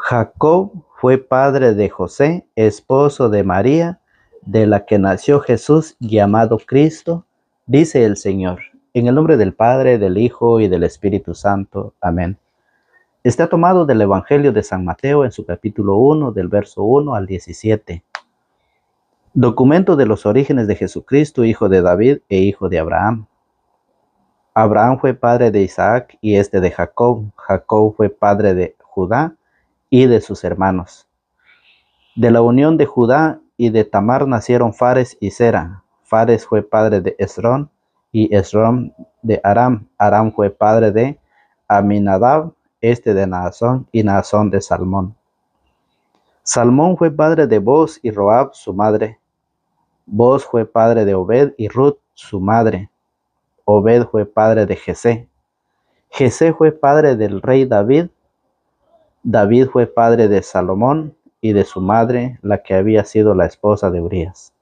Jacob fue padre de José, esposo de María, de la que nació Jesús llamado Cristo, dice el Señor. En el nombre del Padre, del Hijo y del Espíritu Santo. Amén. Está tomado del Evangelio de San Mateo en su capítulo 1, del verso 1 al 17. Documento de los orígenes de Jesucristo, hijo de David e hijo de Abraham. Abraham fue padre de Isaac y este de Jacob. Jacob fue padre de Judá y de sus hermanos. De la unión de Judá y de Tamar nacieron Fares y Zera. Fares fue padre de Esrón y Esrón de Aram. Aram fue padre de Aminadab, este de Naasón y Naasón de Salmón. Salmón fue padre de Boz y Roab, su madre. Boz fue padre de Obed y Ruth, su madre. Obed fue padre de Jesé. Jesé fue padre del rey David. David fue padre de Salomón y de su madre, la que había sido la esposa de Urías.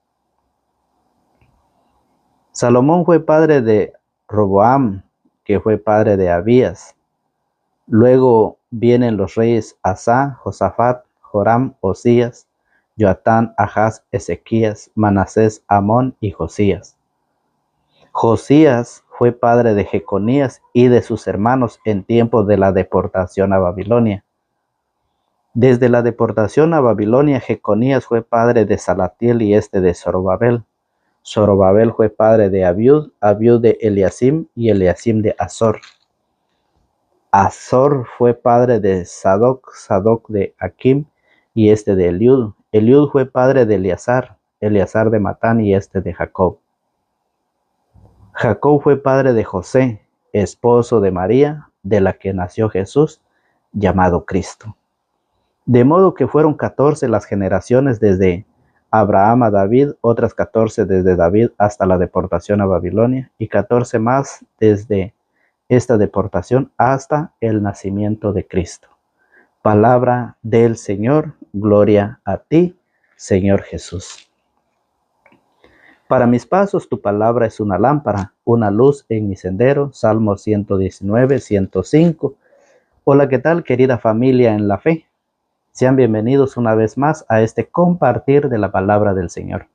Salomón fue padre de Roboam, que fue padre de Abías. Luego vienen los reyes Asa, Josafat, Joram, Osías, Joatán, Ahaz, Ezequías, Manasés, Amón y Josías. Josías fue padre de Jeconías y de sus hermanos en tiempo de la deportación a Babilonia. Desde la deportación a Babilonia, Jeconías fue padre de Salatiel y este de Zorobabel. Zorobabel fue padre de Abiud, Abiud de Eliasim y Eliasim de Azor. Azor fue padre de Sadoc, Sadoc de Akim y este de Eliud. Eliud fue padre de Eleazar, Eleazar de Matán y este de Jacob. Jacob fue padre de José, esposo de María, de la que nació Jesús, llamado Cristo. De modo que fueron 14 las generaciones desde Abraham a David, otras 14 desde David hasta la deportación a Babilonia, y 14 más desde esta deportación hasta el nacimiento de Cristo. Palabra del Señor, gloria a ti, Señor Jesús. Para mis pasos tu palabra es una lámpara, una luz en mi sendero. Salmo 119, 105. Hola, ¿qué tal, querida familia en la fe? Sean bienvenidos una vez más a este compartir de la palabra del Señor.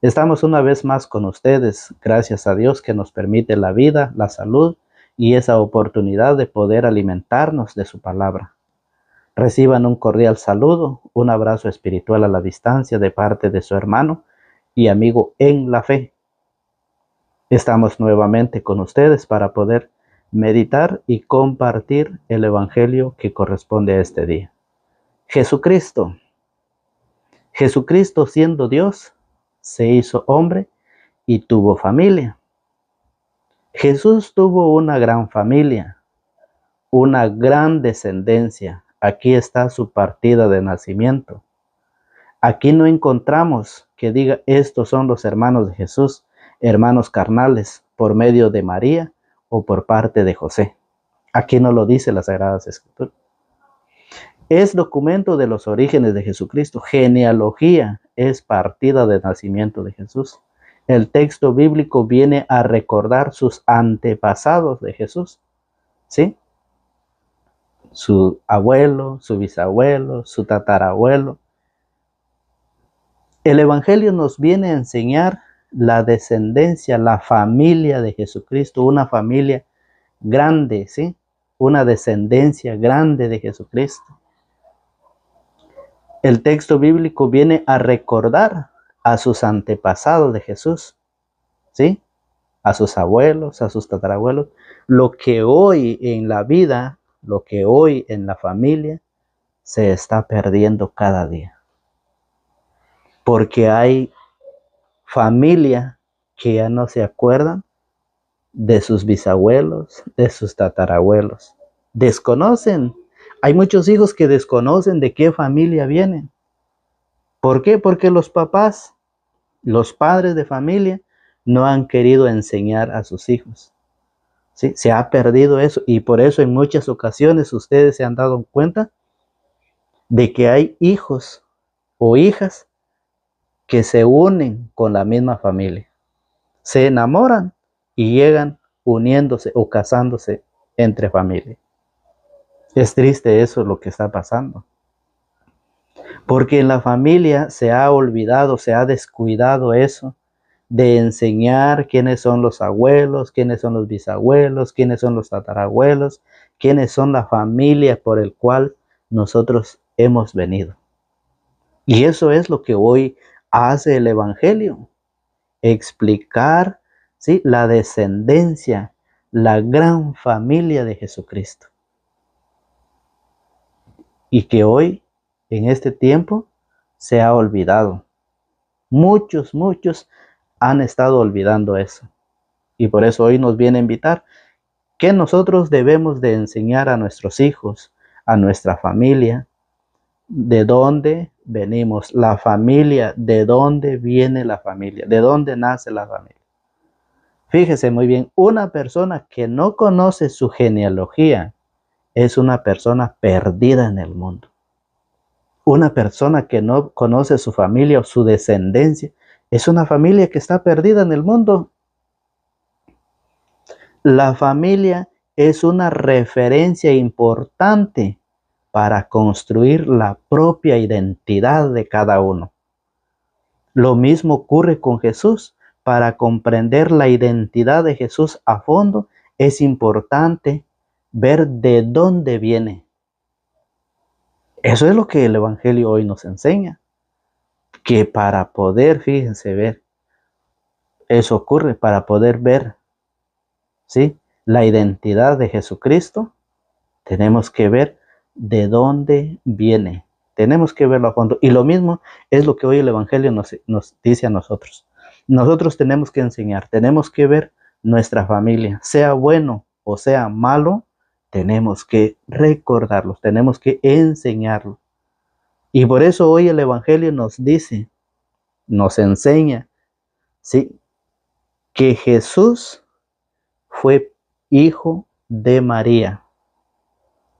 Estamos una vez más con ustedes, gracias a Dios que nos permite la vida, la salud y esa oportunidad de poder alimentarnos de su palabra. Reciban un cordial saludo, un abrazo espiritual a la distancia de parte de su hermano y amigo en la fe. Estamos nuevamente con ustedes para poder meditar y compartir el evangelio que corresponde a este día. Jesucristo siendo Dios, se hizo hombre y tuvo familia. Jesús tuvo una gran familia, una gran descendencia. Aquí está su partida de nacimiento. Aquí no encontramos que diga estos son los hermanos de Jesús, hermanos carnales, por medio de María o por parte de José. Aquí no lo dice las Sagradas Escrituras. Es documento de los orígenes de Jesucristo. Genealogía es partida de nacimiento de Jesús. El texto bíblico viene a recordar sus antepasados de Jesús, ¿sí? Su abuelo, su bisabuelo, su tatarabuelo. El Evangelio nos viene a enseñar la descendencia, la familia de Jesucristo, una familia grande, ¿sí? Una descendencia grande de Jesucristo. El texto bíblico viene a recordar a sus antepasados de Jesús, ¿sí? A sus abuelos, a sus tatarabuelos, lo que hoy en la vida, lo que hoy en la familia se está perdiendo cada día. Porque hay familia que ya no se acuerdan de sus bisabuelos, de sus tatarabuelos. Desconocen. Hay muchos hijos que desconocen de qué familia vienen. ¿Por qué? Porque los papás, los padres de familia, no han querido enseñar a sus hijos. ¿Sí? Se ha perdido eso y por eso en muchas ocasiones ustedes se han dado cuenta de que hay hijos o hijas que se unen con la misma familia. Se enamoran y llegan uniéndose o casándose entre familias. Es triste eso lo que está pasando. Porque en la familia se ha olvidado, se ha descuidado eso de enseñar quiénes son los abuelos, quiénes son los bisabuelos, quiénes son los tatarabuelos, quiénes son la familia por el cual nosotros hemos venido. Y eso es lo que hoy hace el Evangelio, explicar, ¿sí?, la descendencia, la gran familia de Jesucristo. Y que hoy, en este tiempo, se ha olvidado. Muchos han estado olvidando eso. Y por eso hoy nos viene a invitar que nosotros debemos de enseñar a nuestros hijos, a nuestra familia, de dónde venimos, la familia, de dónde viene la familia, de dónde nace la familia. Fíjese muy bien, una persona que no conoce su genealogía es una persona perdida en el mundo. Una persona que no conoce su familia o su descendencia es una familia que está perdida en el mundo. La familia es una referencia importante para construir la propia identidad de cada uno. Lo mismo ocurre con Jesús. Para comprender la identidad de Jesús a fondo, es importante ver de dónde viene. Eso es lo que el Evangelio hoy nos enseña. Que para poder, fíjense, ver, eso ocurre, para poder ver, ¿sí?, la identidad de Jesucristo, tenemos que ver de dónde viene. Tenemos que verlo a fondo. Y lo mismo es lo que hoy el Evangelio nos dice a nosotros. Nosotros tenemos que enseñar, tenemos que ver nuestra familia, sea bueno o sea malo, tenemos que recordarlos, tenemos que enseñarlo. Y por eso hoy el Evangelio nos dice, nos enseña, ¿sí?, que Jesús fue hijo de María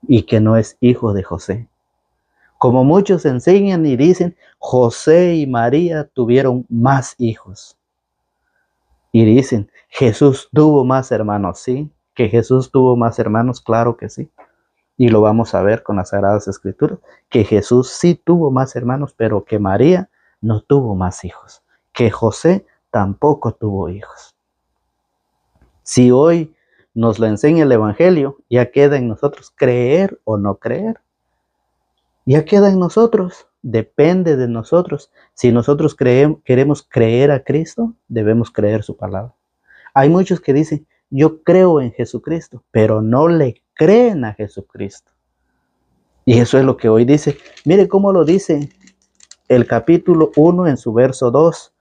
y que no es hijo de José. Como muchos enseñan y dicen, José y María tuvieron más hijos. Y dicen, Jesús tuvo más hermanos. ¿Sí? Que Jesús tuvo más hermanos, claro que sí. Y lo vamos a ver con las Sagradas Escrituras, que Jesús sí tuvo más hermanos, pero que María no tuvo más hijos. Que José tampoco tuvo hijos. Si hoy nos lo enseña el Evangelio, ya queda en nosotros creer o no creer. Ya queda en nosotros, depende de nosotros. Si nosotros queremos creer a Cristo, debemos creer su palabra. Hay muchos que dicen, yo creo en Jesucristo, pero no le creen a Jesucristo. Y eso es lo que hoy dice. Mire cómo lo dice el capítulo 1 en su verso 2.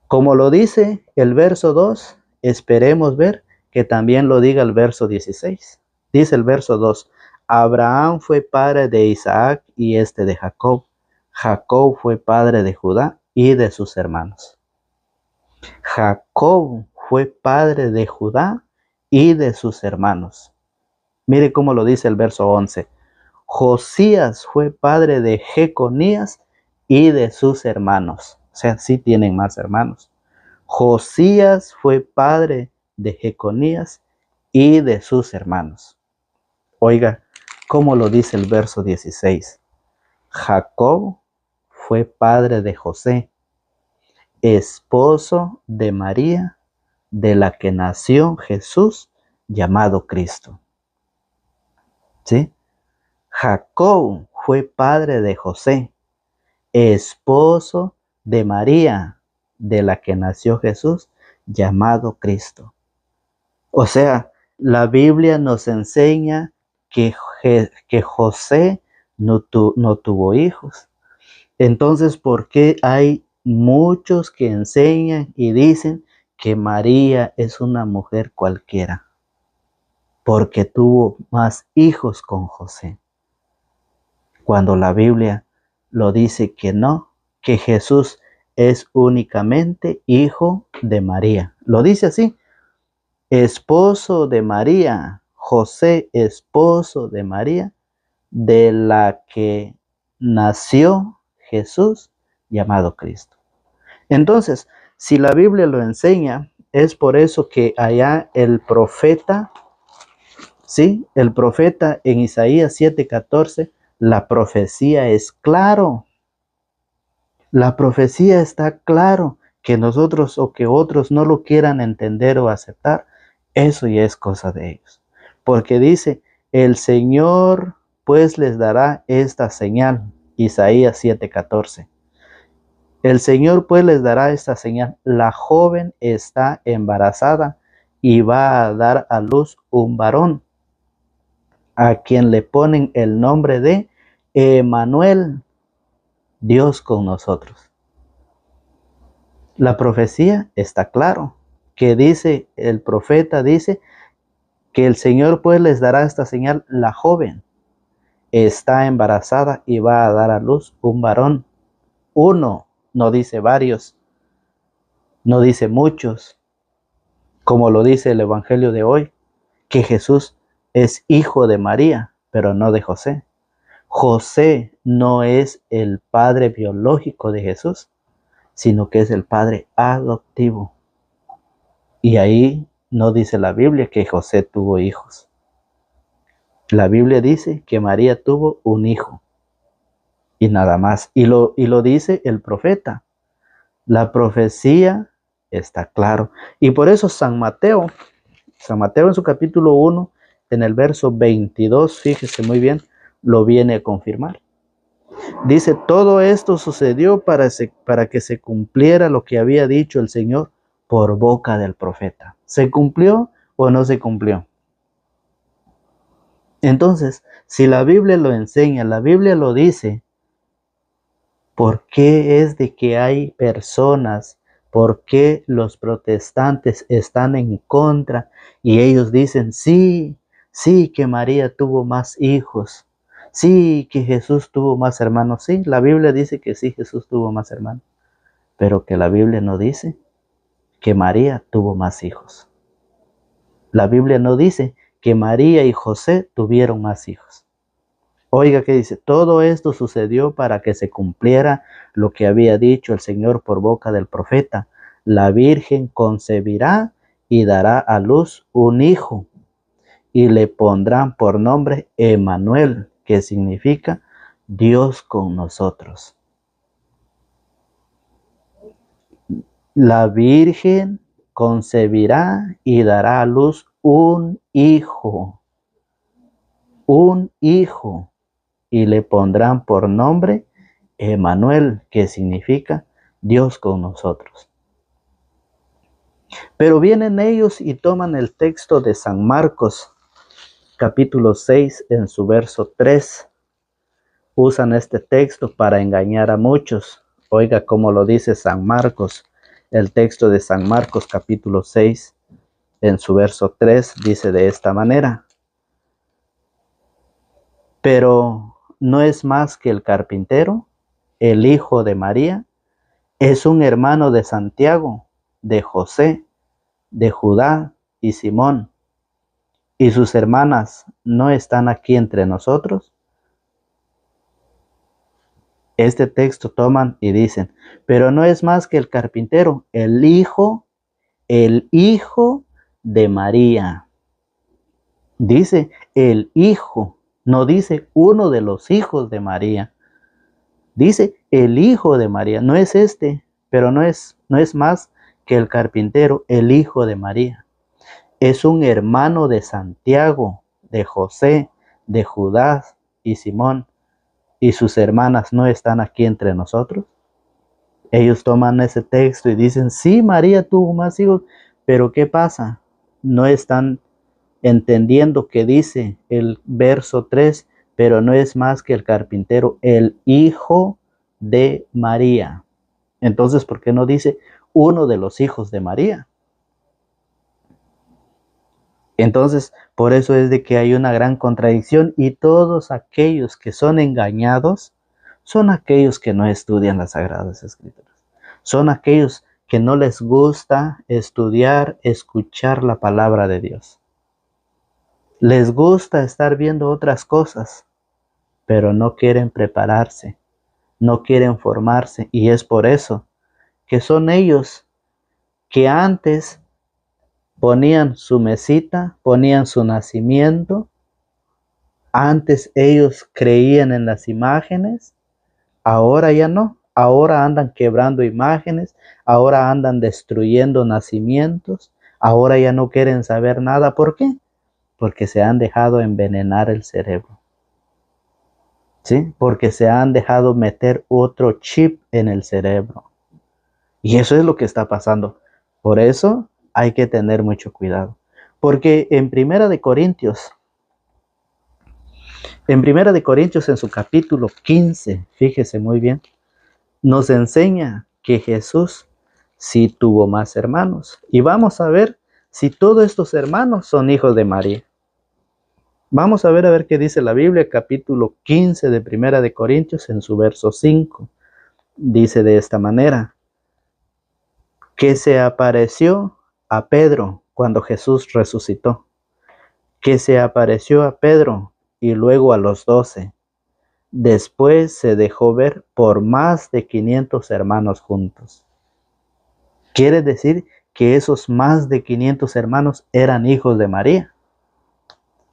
Como lo dice el verso 2, esperemos ver que también lo diga el verso 16. Dice el verso 2. Abraham fue padre de Isaac y de Jacob. Jacob fue padre de Judá y de sus hermanos. Jacob fue padre de Judá y de sus hermanos. Mire cómo lo dice el verso 11. Josías fue padre de Jeconías y de sus hermanos. O sea, sí tienen más hermanos. Josías fue padre de Jeconías y de sus hermanos. Oiga, ¿cómo lo dice el verso 16? Jacob fue padre de José, esposo de María, de la que nació Jesús, llamado Cristo. ¿Sí? Jacob fue padre de José, esposo de María, de la que nació Jesús, llamado Cristo. O sea, la Biblia nos enseña que José no tuvo hijos. Entonces, ¿por qué hay muchos que enseñan y dicen que María es una mujer cualquiera? Porque tuvo más hijos con José. Cuando la Biblia lo dice que no, que Jesús es únicamente hijo de María. Lo dice así, esposo de María, José, esposo de María, de la que nació Jesús, llamado Cristo. Entonces, si la Biblia lo enseña, es por eso que allá el profeta, ¿sí?, el profeta en Isaías 7:14 La profecía es claro. La profecía está claro. Que nosotros o que otros no lo quieran entender o aceptar, eso ya es cosa de ellos. Porque dice, el Señor pues les dará esta señal. Isaías 7:14. El Señor pues les dará esta señal. La joven está embarazada y va a dar a luz un varón, a quien le ponen el nombre de Emmanuel, Dios con nosotros. La profecía está claro, que dice el profeta, dice que el Señor pues les dará esta señal. La joven está embarazada y va a dar a luz un varón. Uno, no dice varios, no dice muchos, como lo dice el Evangelio de hoy, que Jesús es hijo de María, pero no de José. José no es el padre biológico de Jesús, sino que es el padre adoptivo. Y ahí no dice la Biblia que José tuvo hijos. La Biblia dice que María tuvo un hijo y nada más. Y lo dice el profeta. La profecía está claro. Y por eso San Mateo en su capítulo 1, en el verso 22, fíjese muy bien, lo viene a confirmar. Dice, todo esto sucedió para que se cumpliera lo que había dicho el Señor por boca del profeta. ¿Se cumplió o no se cumplió? Entonces, si la Biblia lo enseña, la Biblia lo dice, ¿por qué es de que hay personas, por qué los protestantes están en contra y ellos dicen, sí, que María tuvo más hijos, sí, que Jesús tuvo más hermanos? Sí, la Biblia dice que sí, Jesús tuvo más hermanos, pero que la Biblia no dice que María tuvo más hijos. La Biblia no dice que María y José tuvieron más hijos. Oiga que dice, todo esto sucedió para que se cumpliera lo que había dicho el Señor por boca del profeta. La Virgen concebirá y dará a luz un hijo y le pondrán por nombre Emmanuel, que significa Dios con nosotros. La Virgen concebirá y dará a luz un hijo, y le pondrán por nombre Emmanuel, que significa Dios con nosotros. Pero vienen ellos y toman el texto de San Marcos, capítulo 6, en su verso 3. Usan este texto para engañar a muchos. Oiga cómo lo dice San Marcos. El texto de San Marcos, capítulo 6, en su verso 3, dice de esta manera. Pero no es más que el carpintero, el hijo de María, es un hermano de Santiago, de José, de Judá y Simón, y sus hermanas no están aquí entre nosotros. Este texto toman y dicen, pero no es más que el carpintero, el hijo de María. Dice el hijo, no dice uno de los hijos de María. Dice el hijo de María, no es este, pero no es más que el carpintero, el hijo de María. Es un hermano de Santiago, de José, de Judá y Simón, y sus hermanas no están aquí entre nosotros. Ellos toman ese texto y dicen, sí, María tuvo más hijos, pero ¿qué pasa? No están entendiendo que dice el verso 3, pero no es más que el carpintero, el hijo de María. Entonces, ¿por qué no dice uno de los hijos de María? Entonces, por eso es de que hay una gran contradicción, y todos aquellos que son engañados son aquellos que no estudian las Sagradas Escrituras. Son aquellos que no les gusta estudiar, escuchar la palabra de Dios. Les gusta estar viendo otras cosas, pero no quieren prepararse, no quieren formarse, y es por eso que son ellos que antes ponían su mesita, ponían su nacimiento, Antes ellos creían en las imágenes, ahora ya no. Ahora andan quebrando imágenes, ahora andan destruyendo nacimientos, ahora ya no quieren saber nada. ¿Por qué? Porque se han dejado envenenar el cerebro. ¿Sí? Porque se han dejado meter otro chip en el cerebro. Y eso es lo que está pasando. Por eso hay que tener mucho cuidado. Porque en Primera de Corintios, en su capítulo 15, fíjese muy bien, nos enseña que Jesús sí tuvo más hermanos. Y vamos a ver si todos estos hermanos son hijos de María. Vamos a ver qué dice la Biblia, capítulo 15 de Primera de Corintios, en su verso 5. Dice de esta manera: que se apareció a Pedro cuando Jesús resucitó, que se apareció a Pedro y luego a los 12. Después se dejó ver por más de 500 hermanos juntos. Quiere decir que esos más de 500 hermanos eran hijos de María,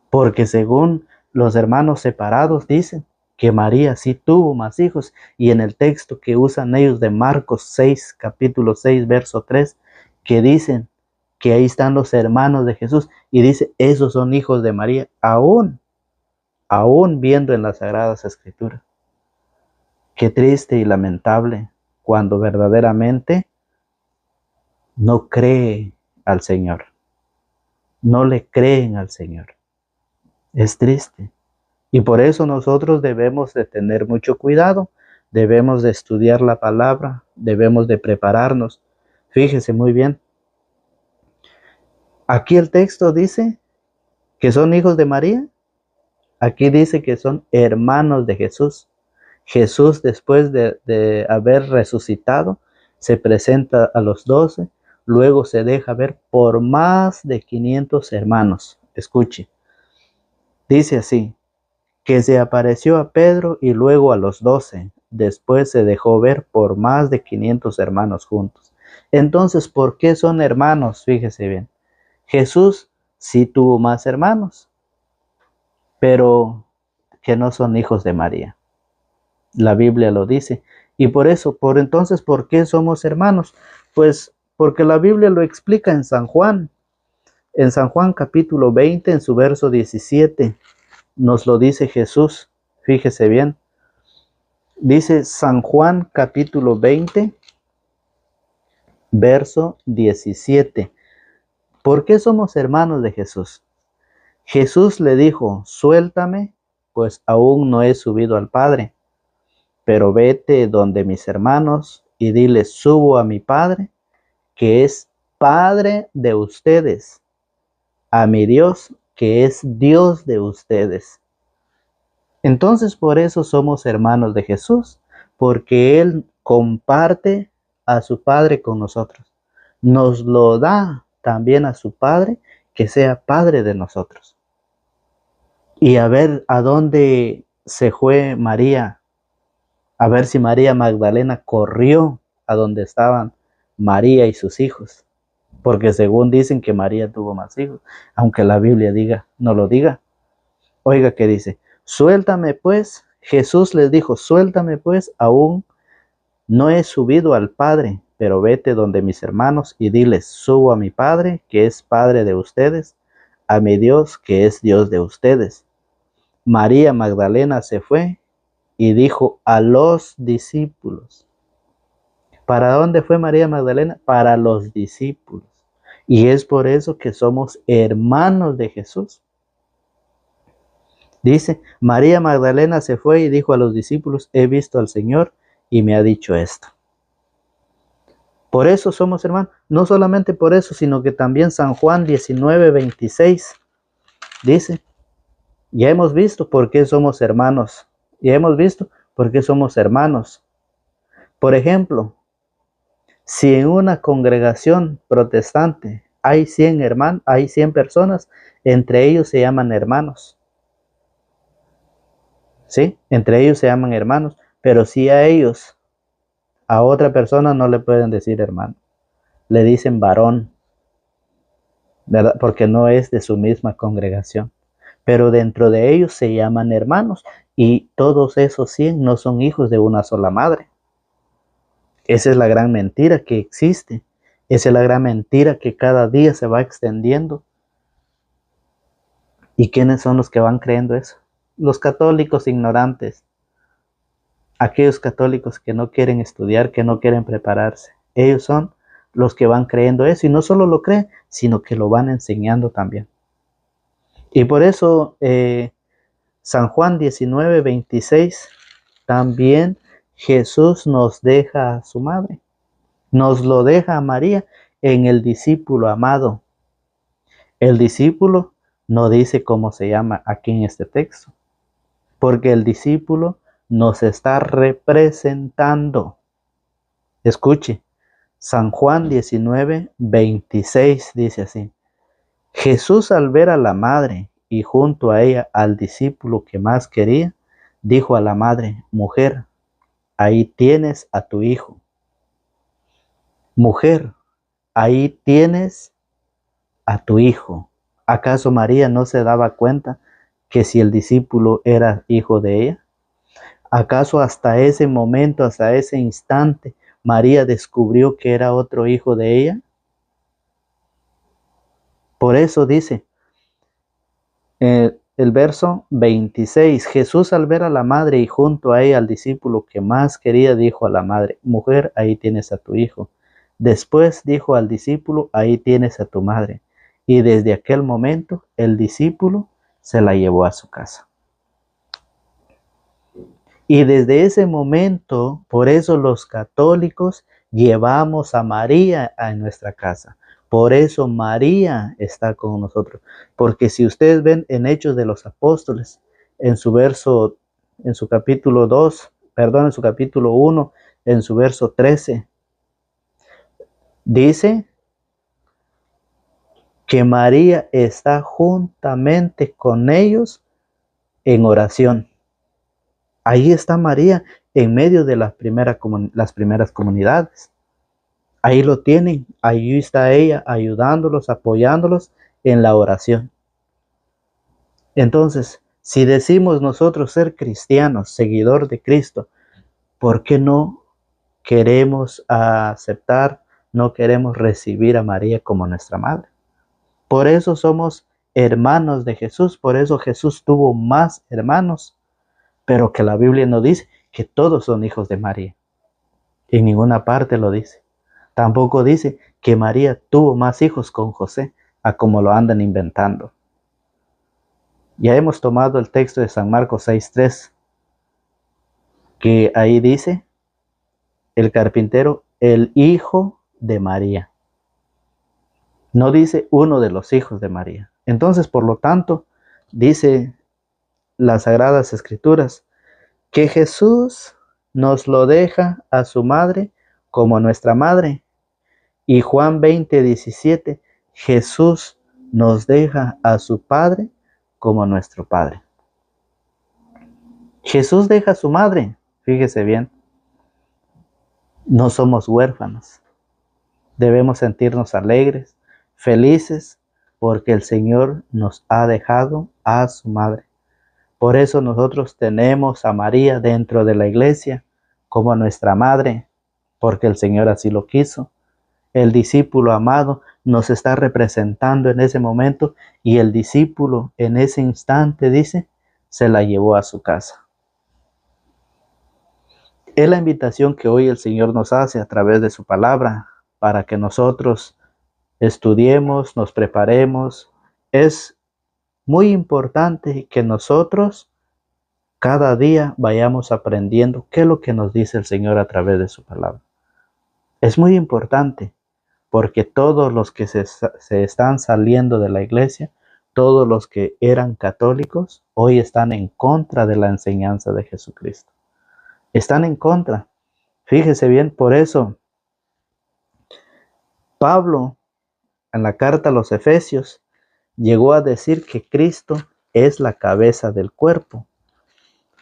porque según los hermanos separados dicen que María sí tuvo más hijos, y en el texto que usan ellos de Marcos 6, capítulo 6, verso 3, que dicen que ahí están los hermanos de Jesús, y dice, esos son hijos de María, aún viendo en las Sagradas Escrituras. Qué triste y lamentable cuando verdaderamente no cree al Señor, no le creen al Señor. Es triste. Y por eso nosotros debemos de tener mucho cuidado, debemos de estudiar la palabra, debemos de prepararnos. Fíjese muy bien. Aquí el texto dice que son hijos de María. Aquí dice que son hermanos de Jesús. Jesús, después de haber resucitado, se presenta a los 12, luego se deja ver por más de 500 hermanos. Escuche. Dice así: que se apareció a Pedro y luego a los 12. Después se dejó ver por más de 500 hermanos juntos. Entonces, ¿por qué son hermanos? Fíjese bien. Jesús sí tuvo más hermanos, pero que no son hijos de María. La Biblia lo dice. Y por eso, entonces, ¿por qué somos hermanos? Pues porque la Biblia lo explica en San Juan. En San Juan capítulo 20, en su verso 17. Nos lo dice Jesús, fíjese bien. Dice San Juan capítulo 20, verso 17. ¿Por qué somos hermanos de Jesús? Jesús le dijo, suéltame, pues aún no he subido al Padre, pero vete donde mis hermanos y diles, subo a mi Padre, que es Padre de ustedes, a mi Dios, que es Dios de ustedes. Entonces por eso somos hermanos de Jesús, porque Él comparte a su Padre con nosotros. Nos lo da también a su Padre, que sea Padre de nosotros. Y a ver a dónde se fue María, a ver si María Magdalena corrió a donde estaban María y sus hijos, porque según dicen que María tuvo más hijos, aunque la Biblia no lo diga. Oiga qué dice: suéltame pues. Jesús les dijo, suéltame pues, aún no he subido al Padre, pero vete donde mis hermanos y diles, subo a mi Padre, que es Padre de ustedes, a mi Dios, que es Dios de ustedes. María Magdalena se fue y dijo a los discípulos. ¿Para dónde fue María Magdalena? Para los discípulos. Y es por eso que somos hermanos de Jesús. Dice, María Magdalena se fue y dijo a los discípulos, he visto al Señor y me ha dicho esto. Por eso somos hermanos. No solamente por eso, sino que también San Juan 19:26 dice, ya hemos visto por qué somos hermanos. Ya hemos visto por qué somos hermanos. Por ejemplo, si en una congregación protestante hay 100 hermanos, hay 100 personas, entre ellos se llaman hermanos. ¿Sí? Entre ellos se llaman hermanos, pero si a otra persona no le pueden decir hermano, le dicen varón, ¿verdad? Porque no es de su misma congregación. pero dentro de ellos se llaman hermanos, y todos esos 100 no son hijos de una sola madre. Esa es la gran mentira que existe. Esa es la gran mentira que cada día se va extendiendo. ¿Y quiénes son los que van creyendo eso? Los católicos ignorantes. Aquellos católicos que no quieren estudiar, que no quieren prepararse. Ellos son los que van creyendo eso, y no solo lo creen, sino que lo van enseñando también. Y por eso San Juan 19:26 también Jesús nos deja a su madre, nos lo deja a María en el discípulo amado. El discípulo no dice cómo se llama aquí en este texto, porque el discípulo nos está representando. Escuche, San Juan 19:26 dice así: Jesús, al ver a la madre y junto a ella al discípulo que más quería, dijo a la madre: mujer, ahí tienes a tu hijo. Mujer, ahí tienes a tu hijo. ¿Acaso María no se daba cuenta que si el discípulo era hijo de ella? ¿Acaso hasta ese momento, hasta ese instante, María descubrió que era otro hijo de ella? Por eso dice el verso 26, Jesús, al ver a la madre y junto a ella al discípulo que más quería, dijo a la madre: mujer, ahí tienes a tu hijo. Después dijo al discípulo: ahí tienes a tu madre. Y desde aquel momento el discípulo se la llevó a su casa. Y desde ese momento, por eso los católicos llevamos a María a nuestra casa. Por eso María está con nosotros. Porque si ustedes ven en Hechos de los Apóstoles, en su capítulo 1, en su verso 13, dice que María está juntamente con ellos en oración. Ahí está María en medio de las primeras comunidades. Ahí lo tienen, ahí está ella ayudándolos, apoyándolos en la oración. Entonces, si decimos nosotros ser cristianos, seguidor de Cristo, ¿por qué no queremos aceptar, no queremos recibir a María como nuestra madre? Por eso somos hermanos de Jesús, por eso Jesús tuvo más hermanos, pero que la Biblia no dice que todos son hijos de María. En ninguna parte lo dice. Tampoco dice que María tuvo más hijos con José, a como lo andan inventando. Ya hemos tomado el texto de San Marcos 6:3, que ahí dice el carpintero, el hijo de María. No dice uno de los hijos de María. Entonces, por lo tanto, dice las Sagradas Escrituras que Jesús nos lo deja a su madre como nuestra madre. Y Juan 20:17, Jesús nos deja a su Padre como nuestro Padre. Jesús deja a su madre, fíjese bien. No somos huérfanos. Debemos sentirnos alegres, felices, porque el Señor nos ha dejado a su madre. Por eso nosotros tenemos a María dentro de la iglesia como nuestra madre, porque el Señor así lo quiso. El discípulo amado nos está representando en ese momento, y el discípulo en ese instante, dice, se la llevó a su casa. Es la invitación que hoy el Señor nos hace a través de su palabra, para que nosotros estudiemos, nos preparemos. Es muy importante que nosotros cada día vayamos aprendiendo qué es lo que nos dice el Señor a través de su palabra. Es muy importante, porque todos los que se están saliendo de la iglesia, todos los que eran católicos, hoy están en contra de la enseñanza de Jesucristo. Están en contra. Fíjese bien, por eso Pablo, en la carta a los Efesios, llegó a decir que Cristo es la cabeza del cuerpo.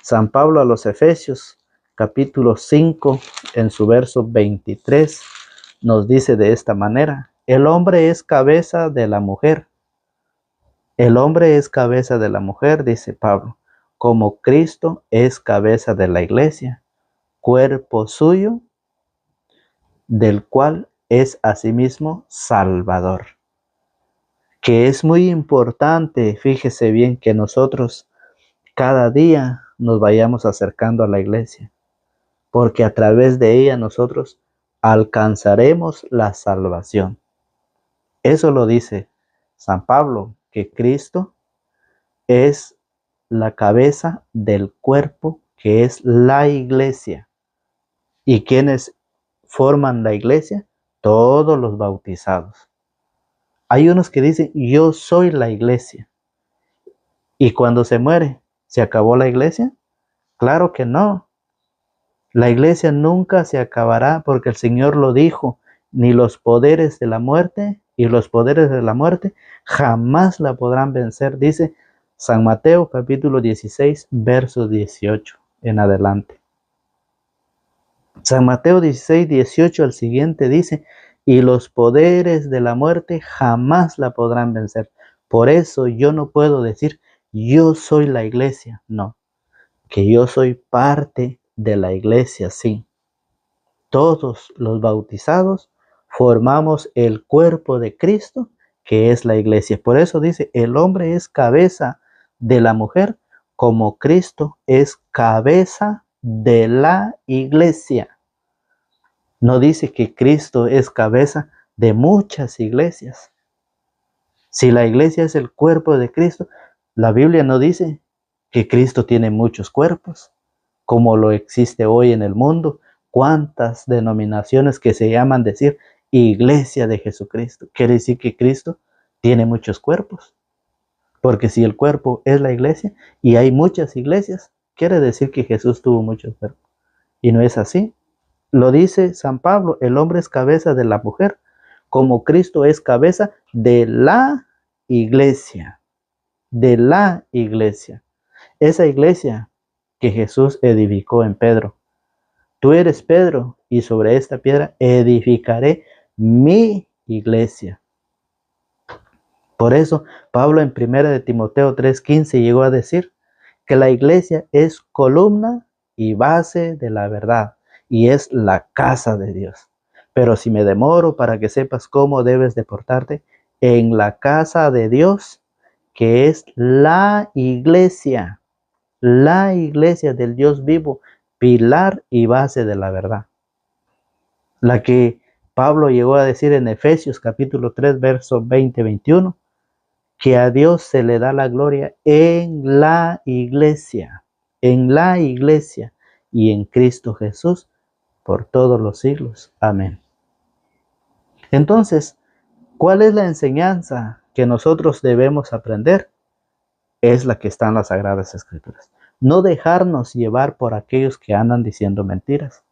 San Pablo a los Efesios, capítulo 5, en su verso 23, nos dice de esta manera: el hombre es cabeza de la mujer, El hombre es cabeza de la mujer, dice Pablo, como Cristo es cabeza de la iglesia, cuerpo suyo, del cual es asimismo Salvador. Que es muy importante, fíjese bien, que nosotros cada día nos vayamos acercando a la iglesia, porque a través de ella nosotros alcanzaremos la salvación. Eso lo dice San Pablo, que Cristo es la cabeza del cuerpo, que es la iglesia. ¿Y quiénes forman la iglesia? Todos los bautizados. Hay unos que dicen, yo soy la iglesia. Y cuando se muere, ¿se acabó la iglesia? Claro que no. La iglesia nunca se acabará porque el Señor lo dijo, ni los poderes de la muerte y los poderes de la muerte jamás la podrán vencer, dice San Mateo capítulo 16, verso 18 en adelante. San Mateo 16, 18 al siguiente dice, y los poderes de la muerte jamás la podrán vencer. Por eso yo no puedo decir, yo soy la iglesia, no, que yo soy parte de la iglesia, sí. Todos los bautizados formamos el cuerpo de Cristo, que es la iglesia. Por eso dice, el hombre es cabeza de la mujer, como Cristo es cabeza de la iglesia. No dice que Cristo es cabeza de muchas iglesias. Si la iglesia es el cuerpo de Cristo, la Biblia no dice que Cristo tiene muchos cuerpos, como lo existe hoy en el mundo. ¿Cuántas denominaciones que se llaman decir Iglesia de Jesucristo? Quiere decir que Cristo tiene muchos cuerpos. Porque si el cuerpo es la iglesia y hay muchas iglesias, quiere decir que Jesús tuvo muchos cuerpos. Y no es así. Lo dice San Pablo, el hombre es cabeza de la mujer, como Cristo es cabeza de la iglesia. De la iglesia. Esa iglesia que Jesús edificó en Pedro. Tú eres Pedro, y sobre esta piedra edificaré mi iglesia. Por eso, Pablo en 1 de Timoteo 3:15 llegó a decir que la iglesia es columna y base de la verdad, y es la casa de Dios. Pero si me demoro para que sepas cómo debes de portarte en la casa de Dios, que es la iglesia del Dios vivo, pilar y base de la verdad. La que Pablo llegó a decir en Efesios capítulo 3, verso 20-21, que a Dios se le da la gloria en la iglesia y en Cristo Jesús por todos los siglos. Amén. Entonces, ¿cuál es la enseñanza que nosotros debemos aprender? Es la que está en las Sagradas Escrituras. No dejarnos llevar por aquellos que andan diciendo mentiras,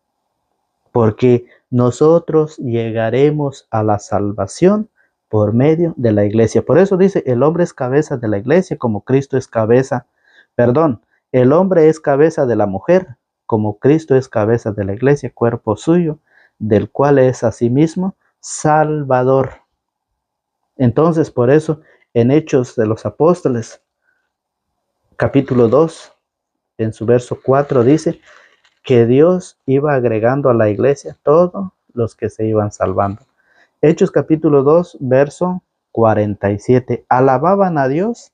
porque nosotros llegaremos a la salvación por medio de la iglesia. Por eso dice, el hombre es cabeza de la iglesia como Cristo es cabeza, el hombre es cabeza de la mujer como Cristo es cabeza de la iglesia, cuerpo suyo, del cual es asimismo Salvador. Entonces, por eso, en Hechos de los Apóstoles, capítulo 2, en su verso 4 dice que Dios iba agregando a la iglesia todos los que se iban salvando. Hechos capítulo 2, verso 47. Alababan a Dios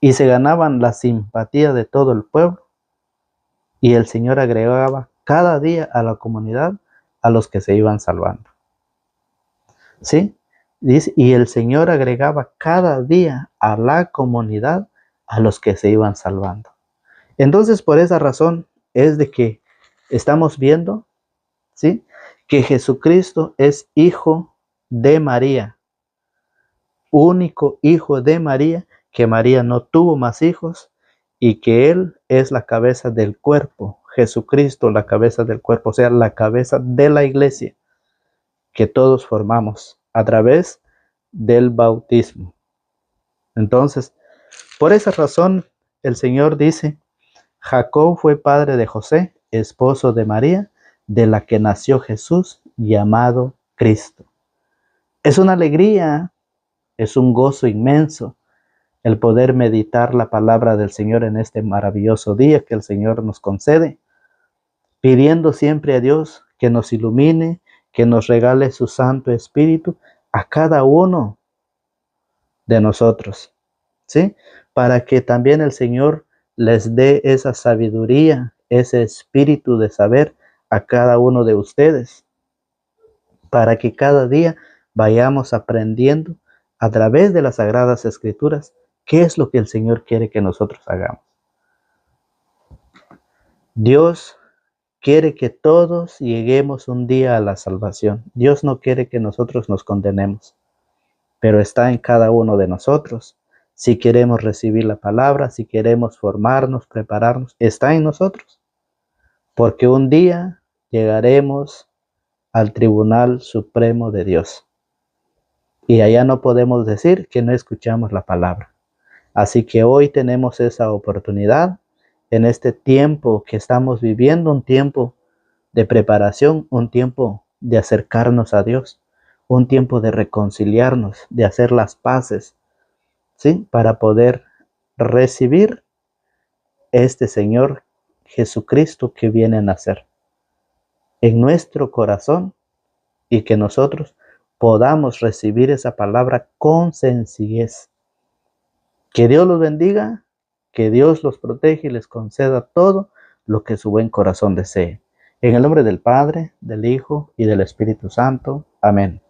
y se ganaban la simpatía de todo el pueblo. Y el Señor agregaba cada día a la comunidad a los que se iban salvando. ¿Sí? Dice, y el Señor agregaba cada día a la comunidad a los que se iban salvando. Entonces, por esa razón es de que estamos viendo, ¿sí?, que Jesucristo es hijo de María, único hijo de María, que María no tuvo más hijos y que Él es la cabeza del cuerpo, Jesucristo la cabeza del cuerpo, o sea, la cabeza de la iglesia que todos formamos a través del bautismo. Entonces, por esa razón, el Señor dice, Jacob fue padre de José, esposo de María, de la que nació Jesús, llamado Cristo. Es una alegría Es un gozo inmenso el poder meditar la palabra del Señor en este maravilloso día que el Señor nos concede, pidiendo siempre a Dios que nos ilumine, que nos regale su Santo Espíritu a cada uno de nosotros, ¿sí? Para que también el Señor les dé esa sabiduría, ese espíritu de saber a cada uno de ustedes, para que cada día vayamos aprendiendo a través de las Sagradas Escrituras qué es lo que el Señor quiere que nosotros hagamos. Dios quiere que todos lleguemos un día a la salvación. Dios no quiere que nosotros nos condenemos, pero está en cada uno de nosotros. Si queremos recibir la palabra, si queremos formarnos, prepararnos, está en nosotros. Porque un día llegaremos al Tribunal Supremo de Dios. Y allá no podemos decir que no escuchamos la palabra. Así que hoy tenemos esa oportunidad en este tiempo que estamos viviendo, un tiempo de preparación, un tiempo de acercarnos a Dios, un tiempo de reconciliarnos, de hacer las paces, ¿sí? Para poder recibir este Señor Jesucristo que viene a nacer en nuestro corazón y que nosotros podamos recibir esa palabra con sencillez. Que Dios los bendiga, que Dios los protege y les conceda todo lo que su buen corazón desee. En el nombre del Padre, del Hijo y del Espíritu Santo. Amén.